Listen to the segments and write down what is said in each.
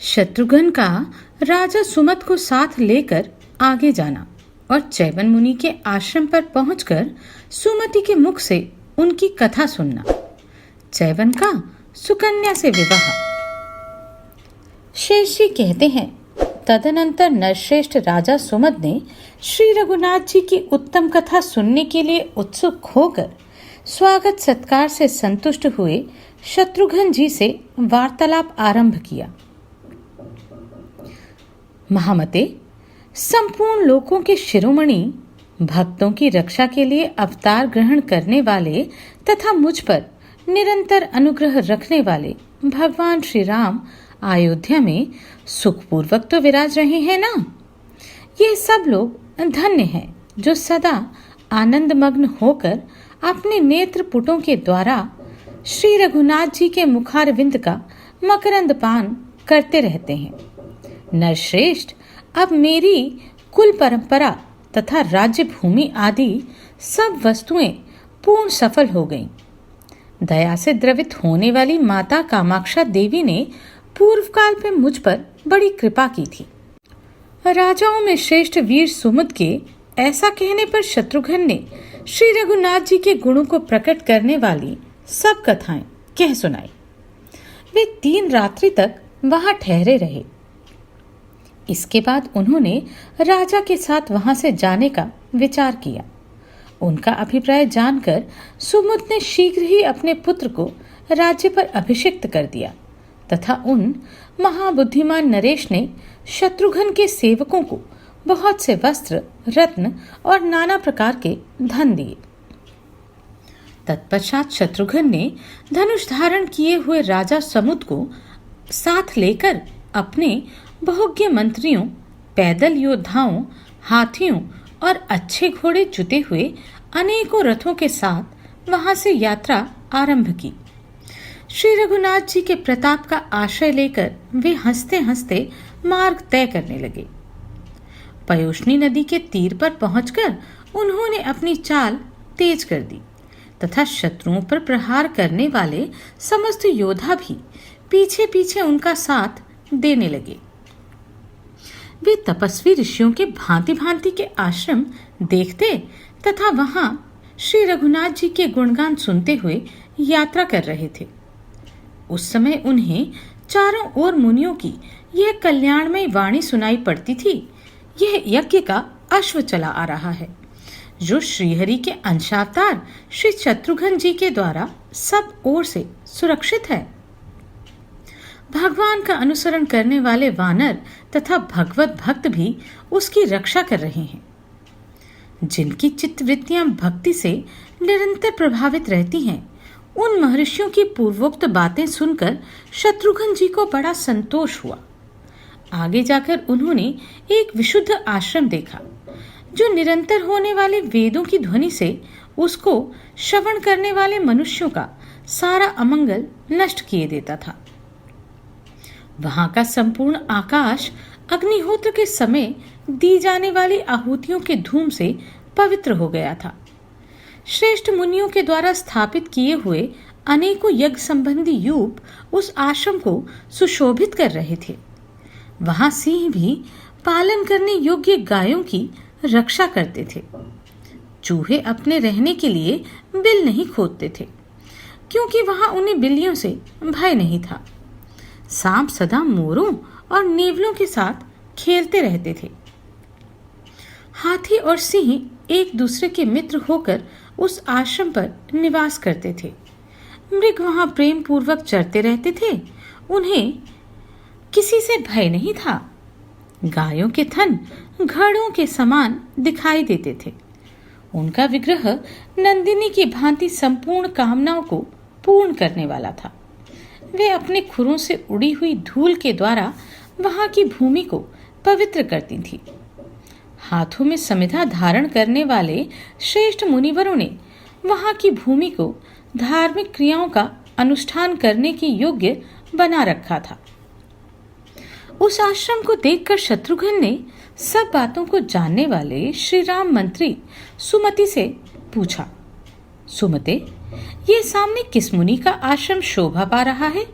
शत्रुघ्न का राजा सुमत को साथ लेकर आगे जाना और चैवन मुनि के आश्रम पर पहुंचकर सुमति के मुख से उनकी कथा सुनना। चैवन का सुकन्या से विवाह। शेष जी कहते हैं, तदनंतर नरश्रेष्ठ राजा सुमत ने श्री रघुनाथ जी की उत्तम कथा सुनने के लिए उत्सुक होकर स्वागत सत्कार से संतुष्ट हुए शत्रुघ्न जी से वार्तालाप आरंभ किया। महामते, संपूर्ण लोकों के शिरोमणि, भक्तों की रक्षा के लिए अवतार ग्रहण करने वाले तथा मुझ पर निरंतर अनुग्रह रखने वाले भगवान श्री राम अयोध्या में सुखपूर्वक तो विराज रहे हैं ना। ये सब लोग धन्य हैं जो सदा आनंद मग्न होकर अपने नेत्र पुटों के द्वारा श्री रघुनाथ जी के मुखारविंद का मकरंद पान करते रहते हैं। नरश्रेष्ठ, अब मेरी कुल परंपरा तथा राज्य भूमि आदि सब वस्तुएं पूर्ण सफल हो गईं। दया से द्रवित होने वाली माता कामाक्षा देवी ने पूर्व काल में मुझ पर बड़ी कृपा की थी। राजाओं में श्रेष्ठ वीर सुमत के ऐसा कहने पर शत्रुघ्न ने श्री रघुनाथ जी के गुणों को प्रकट करने वाली सब कथाएं कह सुनाई। वे 3 रात्रि तक वहां ठहरे रहे। इसके बाद उन्होंने राजा के साथ वहां से जाने का विचार किया। उनका अभिप्राय जानकर सुमुद ने शीघ्र ही अपने पुत्र को राज्य पर अभिषिक्त कर दिया तथा उन महाबुद्धिमान नरेश ने शत्रुघ्न के सेवकों को बहुत से वस्त्र, रत्न और नाना प्रकार के धन दिए। तत्पश्चात शत्रुघ्न ने धनुष धारण किए हुए राजा समुद को साथ लेकर अपने बहुज्ञ मंत्रियों, पैदल योद्धाओं, हाथियों और अच्छे घोड़े जुते हुए अनेकों रथों के साथ वहां से यात्रा आरंभ की। श्री रघुनाथ जी के प्रताप का आश्रय लेकर वे हंसते हंसते मार्ग तय करने लगे। पयोष्णी नदी के तीर पर पहुंचकर उन्होंने अपनी चाल तेज कर दी तथा शत्रुओं पर प्रहार करने वाले समस्त योद्धा भी पीछे पीछे उनका साथ देने लगे। वे तपस्वी ऋषियों के भांति भांति के आश्रम देखते तथा वहां श्री रघुनाथ जी के गुणगान सुनते हुए यात्रा कर रहे थे। उस समय उन्हें चारों ओर मुनियों की यह कल्याणमय वाणी सुनाई पड़ती थी। यह यज्ञ का अश्व चला आ रहा है जो श्रीहरि के अंशावतार श्री शत्रुघ्न जी के द्वारा सब ओर से सुरक्षित है। भगवान का अनुसरण करने वाले वानर तथा भगवत भक्त भी उसकी रक्षा कर रहे हैं। जिनकी चित्तवृत्तियां भक्ति से निरंतर प्रभावित रहती हैं, उन महर्षियों की पूर्वोक्त बातें सुनकर शत्रुघ्न जी को बड़ा संतोष हुआ। आगे जाकर उन्होंने एक विशुद्ध आश्रम देखा जो निरंतर होने वाले वेदों की ध्वनि से उसको श्रवण करने वाले मनुष्यों का सारा अमंगल नष्ट किए देता था। वहां का संपूर्ण आकाश अग्निहोत्र के समय दी जाने वाली आहुतियों के धूम से पवित्र हो गया था। श्रेष्ठ मुनियों के द्वारा स्थापित किए हुए अनेकों यज्ञ संबंधी यूप उस आश्रम को सुशोभित कर रहे थे। वहां सिंह भी पालन करने योग्य गायों की रक्षा करते थे। चूहे अपने रहने के लिए बिल नहीं खोदते थे क्योंकि वहां उन्हें बिल्लियों से भय नहीं था। सांप सदा मोरों और नेवलों के साथ खेलते रहते थे। हाथी और सिंह एक दूसरे के मित्र होकर उस आश्रम पर निवास करते थे। मृग वहां प्रेम पूर्वक चरते रहते थे। उन्हें किसी से भय नहीं था। गायों के थन घड़ों के समान दिखाई देते थे। उनका विग्रह नंदिनी की भांति संपूर्ण कामनाओं को पूर्ण करने वाला था। वे अपने खुरों से उड़ी हुई धूल के द्वारा वहां की भूमि को पवित्र करती थी। हाथों में समिधा धारण करने वाले श्रेष्ठ मुनिवरों ने वहां की भूमि को धार्मिक क्रियाओं का अनुष्ठान करने के योग्य बना रखा था। उस आश्रम को देखकर शत्रुघ्न ने सब बातों को जानने वाले श्री राम मंत्री सुमति से पूछा, सुमते, ये सामने किस मुनि का आश्रम शोभा पा रहा है?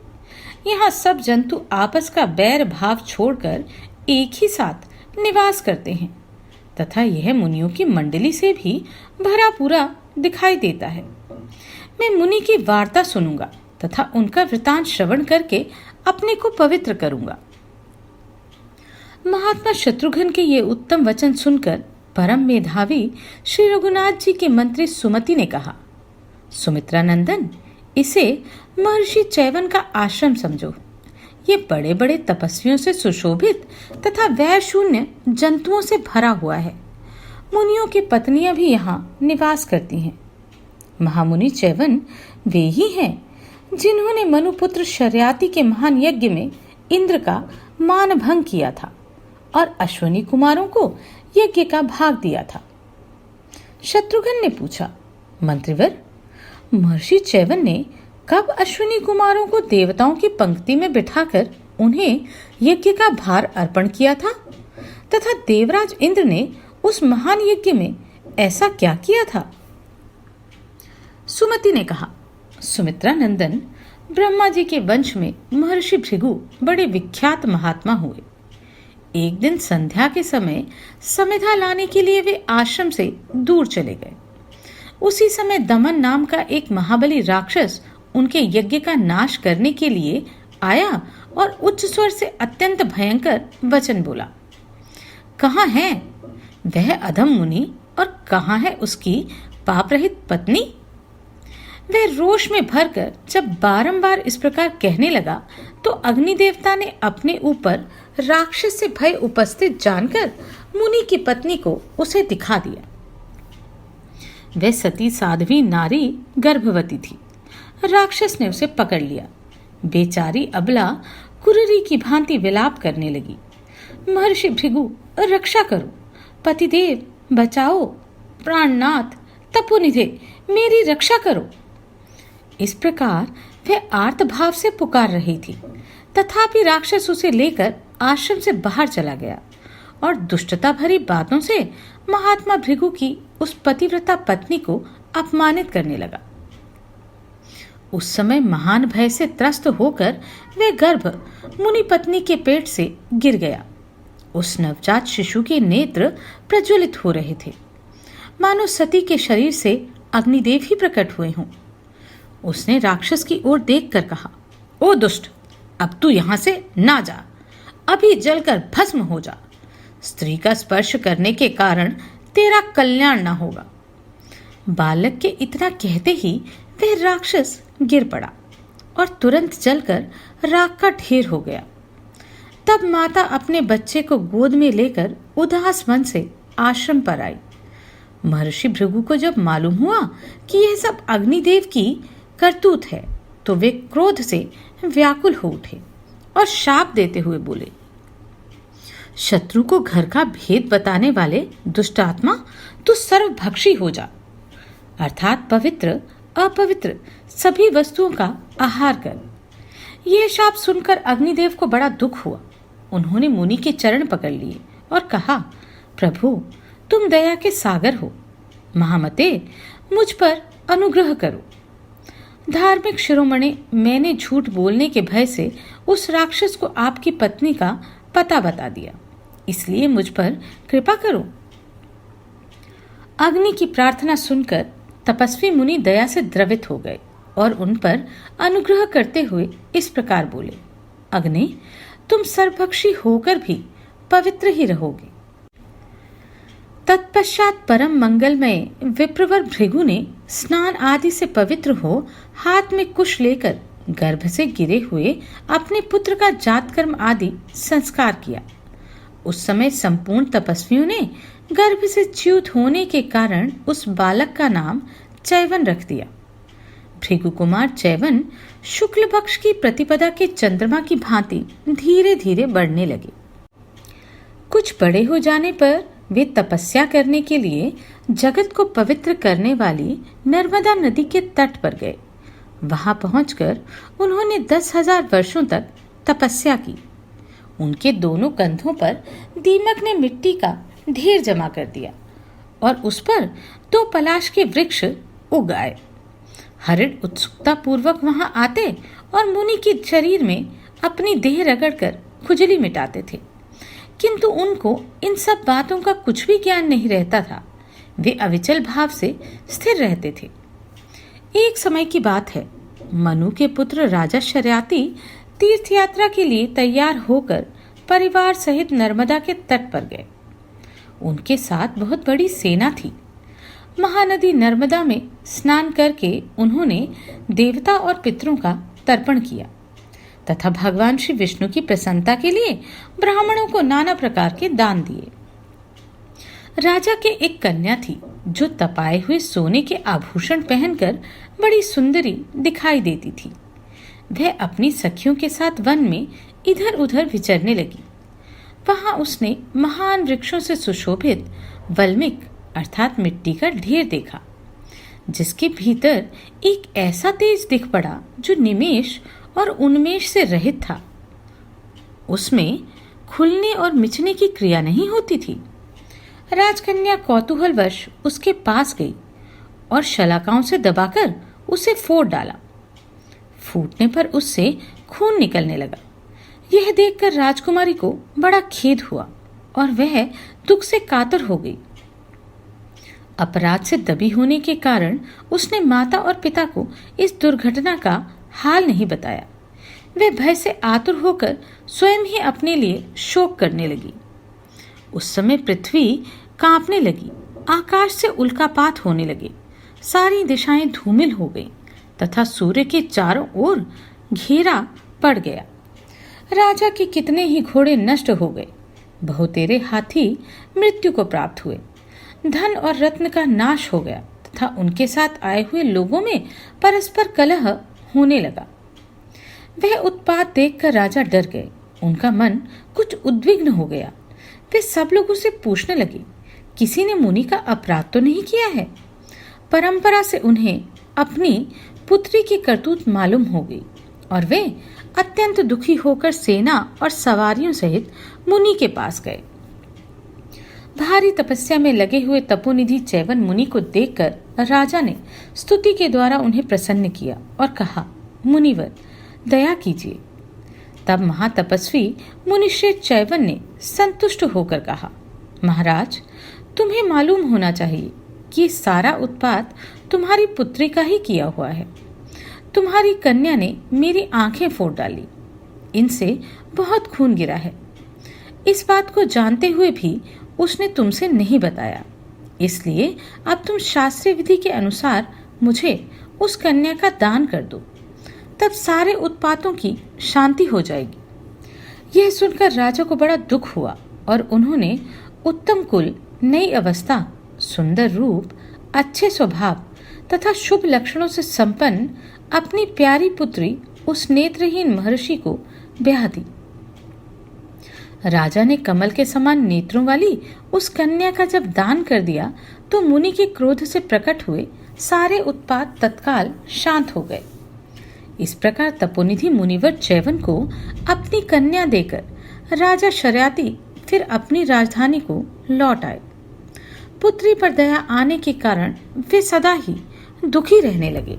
यहाँ सब जंतु आपस का बैर भाव छोड़कर एक ही साथ निवास करते हैं तथा यह मुनियों की मंडली से भी भरा पूरा दिखाई देता है। मैं मुनि की वार्ता सुनूंगा तथा उनका वृतांत श्रवण करके अपने को पवित्र करूंगा। महात्मा शत्रुघ्न के ये उत्तम वचन सुनकर परम मेधावी श्री रघुनाथ जी के मंत्री सुमति ने कहा, सुमित्रा नंदन, इसे महर्षि चैवन का आश्रम समझो। ये बड़े बड़े तपस्वियों से सुशोभित तथा वैर शून्य जंतुओं से भरा हुआ है। मुनियों की पत्नियां भी यहाँ निवास करती हैं। महामुनि चैवन वे ही हैं जिन्होंने मनुपुत्र शर्याति के महान यज्ञ में इंद्र का मान भंग किया था और अश्वनी कुमारों को यज्ञ का भाग दिया था। शत्रुघ्न ने पूछा, मंत्रिवर, महर्षि चैवन ने कब अश्विनी कुमारों को देवताओं की पंक्ति में बिठाकर उन्हें यज्ञ का भार अर्पण किया था तथा देवराज इंद्र ने उस महान यज्ञ में ऐसा क्या किया था? सुमति ने कहा, सुमित्रा नंदन, ब्रह्मा जी के वंश में महर्षि भृगु बड़े विख्यात महात्मा हुए। एक दिन संध्या के समय समिधा लाने के लिए वे आश्रम से दूर चले गए। उसी समय दमन नाम का एक महाबली राक्षस उनके यज्ञ का नाश करने के लिए आया और उच्च स्वर से अत्यंत भयंकर वचन बोला। कहाँ है वह अधम मुनि और कहाँ है उसकी पाप रहित पत्नी? वह रोष में भरकर जब बारंबार इस प्रकार कहने लगा तो अग्नि देवता ने अपने ऊपर राक्षस से भय उपस्थित जानकर मुनि की पत्नी को उसे दिखा दिया। वह सती साध्वी नारी गर्भवती थी। राक्षस ने उसे पकड़ लिया। बेचारी अबला कुररी की भांति विलाप करने लगी, महर्षि भृगु, रक्षा करो, पतिदेव बचाओ, प्राणनाथ तपोनिधे मेरी रक्षा करो। इस प्रकार वह आर्त भाव से पुकार रही थी। तथापि राक्षस उसे लेकर आश्रम से बाहर चला गया और दुष्टता भरी बातों से महात्मा भृगु की उस पतिव्रता पत्नी को अपमानित करने लगा। उस समय महान भय से त्रस्त होकर वह गर्भ मुनि पत्नी के पेट से गिर गया। उस नवजात शिशु के नेत्र प्रज्वलित हो रहे थे, मानो सती के शरीर से अग्निदेव ही प्रकट हुए हों। उसने राक्षस की ओर देखकर कहा, ओ दुष्ट, अब तू यहां से ना जा, अभी जलकर भस्म हो जा। स्त्री का स्पर्श करने के कारण तेरा कल्याण न होगा। बालक के इतना कहते ही वह राक्षस गिर पड़ा और तुरंत जलकर राख का ढेर हो गया। तब माता अपने बच्चे को गोद में लेकर उदास मन से आश्रम पर आई। महर्षि भृगु को जब मालूम हुआ कि यह सब अग्निदेव की करतूत है तो वे क्रोध से व्याकुल हो उठे और शाप देते हुए बोले, शत्रु को घर का भेद बताने वाले दुष्ट आत्मा, तू सर्वभक्षी हो जा, अर्थात पवित्र अपवित्र सभी वस्तुओं का आहार कर। यह शाप सुनकर अग्निदेव को बड़ा दुख हुआ। उन्होंने मुनि के चरण पकड़ लिए और कहा, प्रभु, तुम दया के सागर हो, महामते मुझ पर अनुग्रह करो। धार्मिक शिरोमणि, मैंने झूठ बोलने के भय से उस राक्षस को आपकी पत्नी का पता बता दिया, इसलिए मुझ पर कृपा करो। अग्नि की प्रार्थना सुनकर तपस्वी मुनि दया से द्रवित हो गए और उन पर अनुग्रह करते हुए इस प्रकार बोले, अग्नि, तुम सर्वभक्षी होकर भी पवित्र ही रहोगे। तत्पश्चात परम मंगलमय विप्रवर भृगु ने स्नान आदि से पवित्र हो हाथ में कुश लेकर गर्भ से गिरे हुए अपने पुत्र का जातकर्म आदि संस्कार किया। उस समय संपूर्ण तपस्वियों ने गर्भ से च्युत होने के कारण उस बालक का नाम चैवन रख दिया। भृगु कुमार चैवन शुक्ल पक्ष की प्रतिपदा के चंद्रमा की भांति धीरे धीरे बढ़ने लगे। कुछ बड़े हो जाने पर वे तपस्या करने के लिए जगत को पवित्र करने वाली नर्मदा नदी के तट पर गए। वहां पहुंचकर उन्होंने 10,000 वर्षों तक तपस्या की। उनके दोनों कंधों पर दीमक ने मिट्टी का ढेर जमा कर दिया और उस पर 2 पलाश के वृक्ष उग आए। हरिण उत्सुकता पूर्वक वहां आते और मुनि के शरीर में अपनी देह रगड़कर खुजली मिटाते थे, किंतु उनको इन सब बातों का कुछ भी ज्ञान नहीं रहता था। वे अविचल भाव से स्थिर रहते थे। एक समय की बात है, मनु के पुत्र राजा शर्याती तीर्थ यात्रा के लिए तैयार होकर परिवार सहित नर्मदा के तट पर गए। उनके साथ बहुत बड़ी सेना थी। महानदी नर्मदा में स्नान करके उन्होंने देवता और पितरों का तर्पण किया तथा भगवान श्री विष्णु की प्रसन्नता के लिए ब्राह्मणों को नाना प्रकार के दान दिए। राजा के एक कन्या थी जो तपाए हुए सोने के आभूषण पहनकर बड़ी सुंदरी दिखाई देती थी। वह अपनी सखियों के साथ वन में इधर उधर विचरने लगी। वहां उसने महान वृक्षों से सुशोभित वल्मिक अर्थात मिट्टी का ढेर देखा, जिसके भीतर एक ऐसा तेज दिख पड़ा जो निमेष और उन्मेष से रहित था। उसमें खुलने और मिचने की क्रिया नहीं होती थी। राजकन्या कौतूहलवश उसके पास गई और शलाकाओं से दबाकर उसे फोड़ डाला। फूटने पर उससे खून निकलने लगा। यह देखकर राजकुमारी को बड़ा खेद हुआ और वह दुख से कातर हो गई। अपराध से दबी होने के कारण उसने माता और पिता को इस दुर्घटना का हाल नहीं बताया। वह भय से आतुर होकर स्वयं ही अपने लिए शोक करने लगी। उस समय पृथ्वी कांपने लगी, आकाश से उल्कापात होने लगे, सारी दिशाएं धूमिल हो गईं तथा सूर्य के चारों ओर घेरा पड़ गया। राजा के कितने ही घोड़े नष्ट हो गए, बहुतेरे हाथी मृत्यु को प्राप्त हुए, धन और रत्न का नाश हो गया तथा उनके साथ आए हुए लोगों में परस्पर कलह होने लगा। वह उत्पात देखकर राजा डर गए। उनका मन कुछ उद्विग्न हो गया। वे सब लोग उसे पूछने लगे, किसी ने मुनि का अपराध तो नहीं किया है? परंपरा से उन्हें अपनी पुत्री की करतूत मालूम हो गई और वे अत्यंत दुखी होकर सेना और सवारियों सहित मुनि के पास गए। भारी तपस्या में लगे हुए तपोनिधि चैवन मुनि को देखकर राजा ने स्तुति के द्वारा उन्हें प्रसन्न किया और कहा, मुनिवर दया कीजिए। तब महातपस्वी मुनिश्रेष्ठ चैवन ने संतुष्ट होकर कहा, महाराज तुम्हें मालूम होना चाहिए कि सारा उत्पात तुम्हारी पुत्री का ही किया हुआ है। तुम्हारी कन्या ने मेरी आंखें फोड़ डाली, इनसे बहुत खून गिरा है। इस बात को जानते हुए भी उसने तुमसे नहीं बताया, इसलिए अब तुम शास्त्रीय विधि के अनुसार मुझे उस कन्या का दान कर दो, तब सारे उत्पातों की शांति हो जाएगी। यह सुनकर राजा को बड़ा दुख हुआ और उन्होंने उत्तम कुल, नई अवस्था, सुंदर रूप, अच्छे स्वभाव तथा शुभ लक्षणों से संपन्न अपनी प्यारी पुत्री उस नेत्रहीन महर्षि को ब्याह दी। राजा ने कमल के समान नेत्रों वाली उस कन्या का जब दान कर दिया तो मुनि के क्रोध से प्रकट हुए सारे उत्पात तत्काल शांत हो गए। इस प्रकार तपोनिधि मुनिवर चैवन को अपनी कन्या देकर राजा शर्याती फिर अपनी राजधानी को लौट आए। पुत्री पर दया आने के कारण वे सदा ही दुखी रहने लगे।